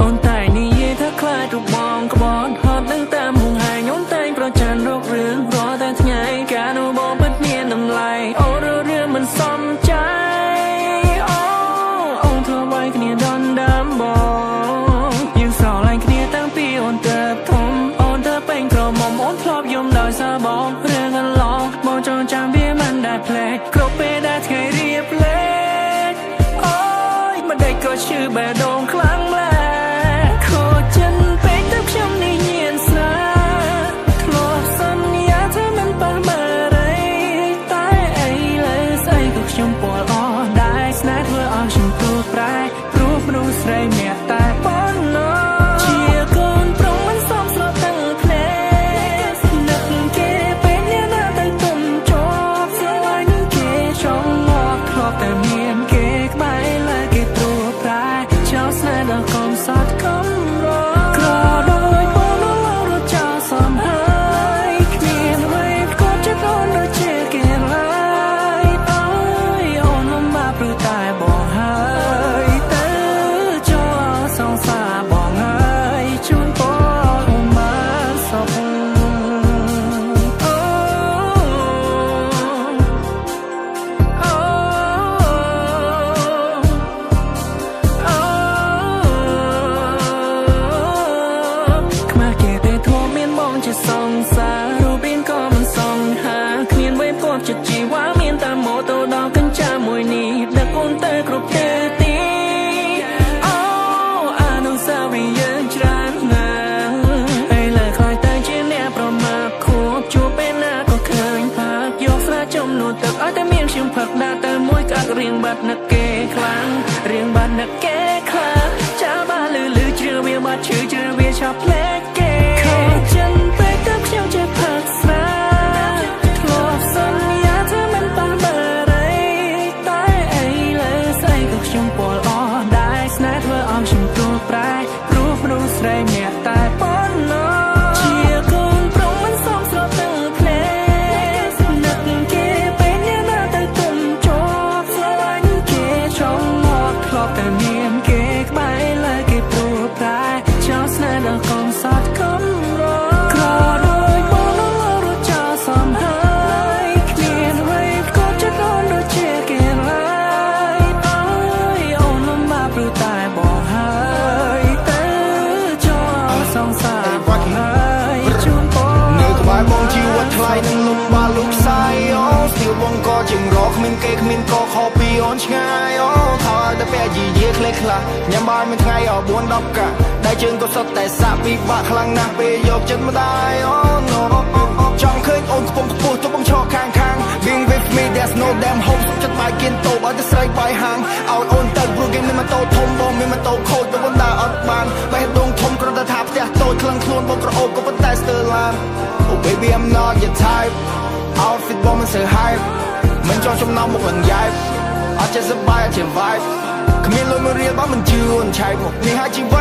អូនតែនិយាយថាខ្លាចរូបបងក្បត់ហត់នឹងតាមហួងហែងអូនតែងប្រច័ណ្ឌរករឿងរាល់តែថ្ងៃការនោះបងពិតមានតម្លៃអូនរឿងមិនសមใจអូនធ្វើໄว้គ្នាដនដើមបងយើងស្រឡាញ់គ្នាតាំងពីអូនទៅធំអូនទៅពេញក្រមុំអូនធ្លាប់យំដោយសារបងរឿងកន្លងបងចងចាំវាមិនដែលភ្លេចគ្រប់ពេលដែលថ្ងៃរៀបលេងអូយមិនដេចក៏ឈឺបេះដូងខ្លាំងម្ល៉េះខូចចិត្តពេកទៅខ្ញុំនេះញៀនស្រាធ្លាប់សន្យាថាមិនប៉ះមើលរីតែអីលើស្អីក៏ខ្ញុំពលអស់ដែរស្នេហ៍ធ្វើឲ្យខ្ញុំព្រួយប្រែព្រោះមនុស្សស្រីម្នាក់តែប៉ុណ្ណោះជាកូនប្រុងមិនសមស្របទាំងភ្នែកនឹកគេពេលអ្នកណាទៅទុំជាប់ស្រឡាញ់គេចង់មកធ្លាប់តែមានគេក្បែរលើគេព្រួយប្រែចោលស្នេហ៍ដល់កុំសត់កុំរក្រដោយបងនៅរត់ចោលសំហើយគ្មានអ្វីក៏ចិត្តអូនដូចជាគេឡើយអើយអូនលំបាកព្រោះតែបងហើយទៅចោលសងសាបងហើយជូនបងមកសុខអូខ្មាស់គេទេធំមានបងជាសងសារូបរាងក៏មិនសងហាគ្មានវេពត់ចិត្តជីវ៉ាមានតែម៉ូតូដល់កញ្ចាមួយនេះដឹកអូនទៅគ្រប់ទិសទីអូអនុស្សាវរីយ៍យើងច្រើនណាស់ពេលលើខ្លាចតែជាអ្នកប្រមាថខួបជួបពេលណាក៏ឃើញផាកយកស្រាចំនួនទឹកឲ្យតែមានខ្ញុំផឹកដាក់ទៅមួយកាក់រៀងបាត់នឹកគេខ្លាំងរៀងបាត់នឹកគេខ្លាំងចាបាលឺជ្រឿវាបាត់ឈឺជ្រឿវាឆាប់ផ្លែគេខូចចិត្តពេកទៅខ្ញុំចេះផឹកស្រាធ្លាប់សន្យាថាមិនប៉ះមើលរីតែអីលើស្អីក៏ខ្ញុំពលអស់ដែរស្នេហ៍ធ្វើឲ្យខ្ញុំព្រួយប្រែព្រោះមនុស្សស្រីម្នាក់តែប៉ុណ្ណោះជាកូនប្រុងមិនសមស្របទាំងភ្នែកនឹកគេពេលអ្នកណាទៅទុំជាប់ស្រឡាញ់គេចង់មកធ្លាប់តែមានគេក្បែរលើគេព្រួយប្រែចោលស្នេហ៍ដល់កុំសត់កុំរក្រដោយបងនៅរត់ចោលសំហើយគ្មានអ្វីក៏ចិត្តអូនដូចជាគេឡើយអើយអូនលំបាកព្រោះតែបងហើយទៅចោលសងសាបងហើយជូនបងនៅក្បែរបងជីវិតថ្លៃនឹងលំបាកលុបផ្សាយអូស្ទីលបងក៏ជាងរកគ្មានគេគ្មានក៏ខុសពីអូនឆ្ងាយអូថើតែពេលយីយាខ្លះខ្លះញ៉ាំបាយមួយថ្ងៃអស់4 10កាក់ដែលជើងក៏សុទ្ធតែសាក់ពិបាកខ្លាំងណាស់ពេលយកចិត្តម្ដាយអូចង់ឃើញអូនខ្ពង់ខ្ពស់ទៅបងឈរខាង Being with me there's no damn hope សុខចិត្តបាយគៀនតូបឲ្យតែស្រីបាយហាងឲ្យអូនទៅព្រោះគេមានម៉ូតូធំបងមានម៉ូតូខូចទៅបងដើរអត់បានបេះដូងធំគ្រាន់តែថាផ្ទះតូចខ្លាំងខ្លួនបងក្រអូបក៏ប៉ុន្តែស្ទើរឡាន Oh baby I'm not your type Outfit បងមិនសូវ hype មិនចង់ចំណាំមកលង្យ៉ែបអត់ចេះសប្បាយអត់ចេះ vibe គ្មានលុយមួយរៀលបងមិនជឿអូនឆែកមកនេះហើយជីវិត